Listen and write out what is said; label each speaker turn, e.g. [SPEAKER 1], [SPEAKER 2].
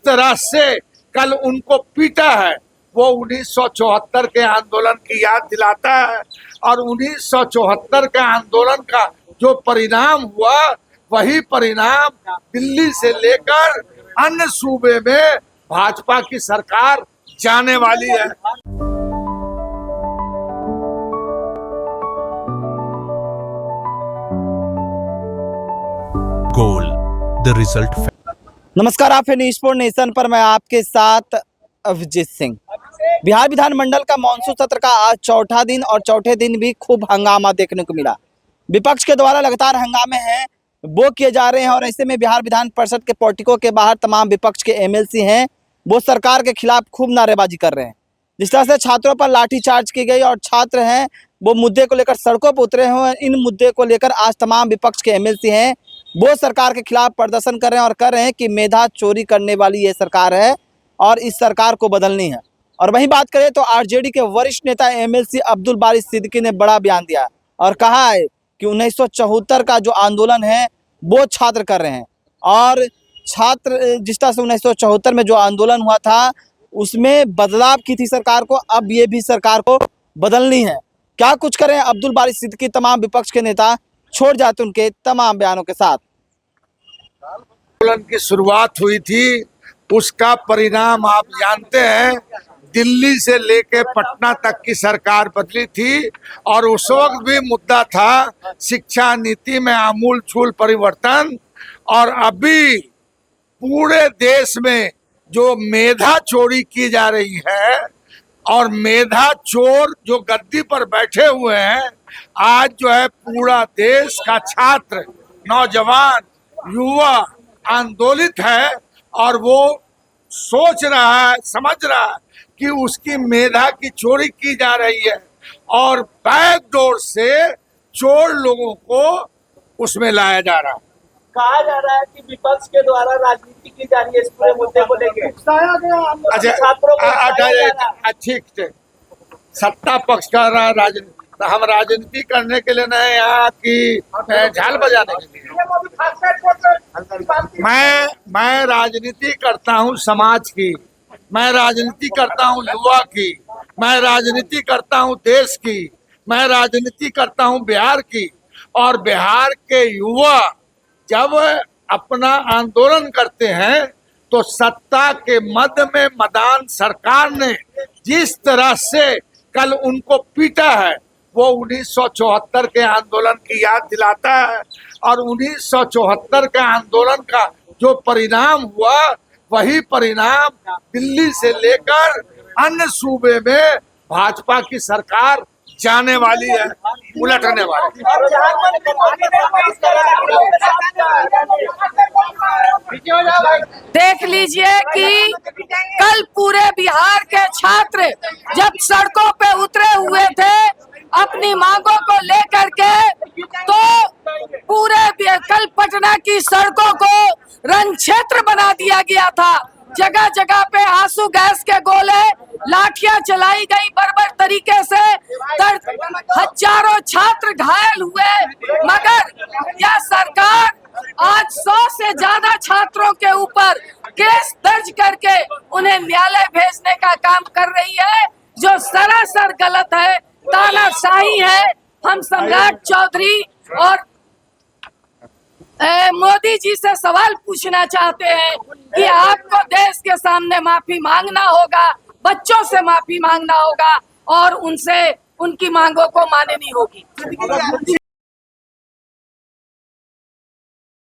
[SPEAKER 1] तरह से कल उनको पीटा है वो 1974 के आंदोलन की याद दिलाता है। और 1974 के आंदोलन का जो परिणाम हुआ वही परिणाम दिल्ली से लेकर अन्य सूबे में भाजपा की सरकार जाने वाली है।
[SPEAKER 2] Goal the result.
[SPEAKER 3] नमस्कार, आप न्यूज़ स्पोर्ट नेशन पर मैं आपके साथ अभिजीत सिंह। बिहार विधानमंडल का मॉनसून सत्र का आज चौथा दिन और चौथे दिन भी खूब हंगामा देखने को मिला। विपक्ष के द्वारा लगातार हंगामे हैं वो किए जा रहे हैं और ऐसे में बिहार विधान परिषद के पोर्टिको के बाहर तमाम विपक्ष के एमएलसी हैं वो सरकार के खिलाफ खूब नारेबाजी कर रहे हैं। जिस तरह से छात्रों पर लाठीचार्ज की गई और छात्र हैं वो मुद्दे को लेकर सड़कों पर उतरे हुए हैं। इन मुद्दे को लेकर आज तमाम विपक्ष के एमएलसी हैं वो सरकार के खिलाफ प्रदर्शन कर रहे हैं और कह रहे हैं कि मेधा चोरी करने वाली ये सरकार है और इस सरकार को बदलनी है। और वहीं बात करें तो आरजेडी के वरिष्ठ नेता एमएलसी अब्दुल बारी सिद्दीकी ने बड़ा बयान दिया और कहा है कि 1974 का जो आंदोलन है वो छात्र कर रहे हैं और छात्र जिस तरह से 1974 में जो आंदोलन हुआ था उसमें बदलाव की थी सरकार को, अब ये भी सरकार को बदलनी है। क्या कुछ करें अब्दुल बारी सिद्दीकी तमाम विपक्ष के नेता छोड़ जाते उनके तमाम बयानों के साथ।
[SPEAKER 1] आंदोलन की शुरुआत हुई थी उसका परिणाम आप जानते हैं, दिल्ली से लेके पटना तक की सरकार बदली थी और उस वक्त भी मुद्दा था शिक्षा नीति में आमूल चूल परिवर्तन। और अभी पूरे देश में जो मेधा चोरी की जा रही है और मेधा चोर जो गद्दी पर बैठे हुए हैं, आज जो है पूरा देश का छात्र, नौजवान, युवा आंदोलित है और वो सोच रहा है, समझ रहा है कि उसकी मेधा की चोरी की जा रही है और बैकडोर से चोर लोगों को उसमें लाया जा रहा है।
[SPEAKER 4] कहा जा रहा है कि विपक्ष के द्वारा राजनीति की जा रही है इस पूरे मुद्दे को लेकर।
[SPEAKER 1] अच्छा, ठीक, सत्ता पक्ष का राजनीति, हम राजनीति करने के लिए नहीं यहाँ की झाल बजाने के लिए। मैं राजनीति करता हूँ समाज की, मैं राजनीति करता हूँ युवा की, मैं राजनीति करता हूँ देश की, मैं राजनीति करता हूँ बिहार की। और बिहार के युवा जब अपना आंदोलन करते हैं तो सत्ता के मद में मदान सरकार ने जिस तरह से कल उनको पीटा है वो 1974 के आंदोलन की याद दिलाता है। और 1974 के आंदोलन का जो परिणाम हुआ वही परिणाम दिल्ली से लेकर अन्य सूबे में भाजपा की सरकार जाने वाली है, उलटने वाली।
[SPEAKER 5] देख लीजिए कि कल पूरे बिहार के छात्र जब सड़कों पे उतरे हुए थे अपनी मांगों को लेकर के, तो पूरे कल पटना की सड़कों को रण क्षेत्र बना दिया गया था। जगह जगह पे आंसू गैस के गोले, लाठियां चलाई गई बर्बर तरीके से, हजारों छात्र घायल हुए। मगर यह सरकार आज 100 से ज्यादा छात्रों के ऊपर केस दर्ज करके उन्हें न्यायालय भेजने का काम कर रही है, जो सरासर गलत है, तानाशाही है। हम सम्राट चौधरी और मोदी जी से सवाल पूछना चाहते हैं कि आपको देश के सामने माफी मांगना होगा, बच्चों से माफी मांगना होगा और उनसे उनकी मांगों को माननी होगी।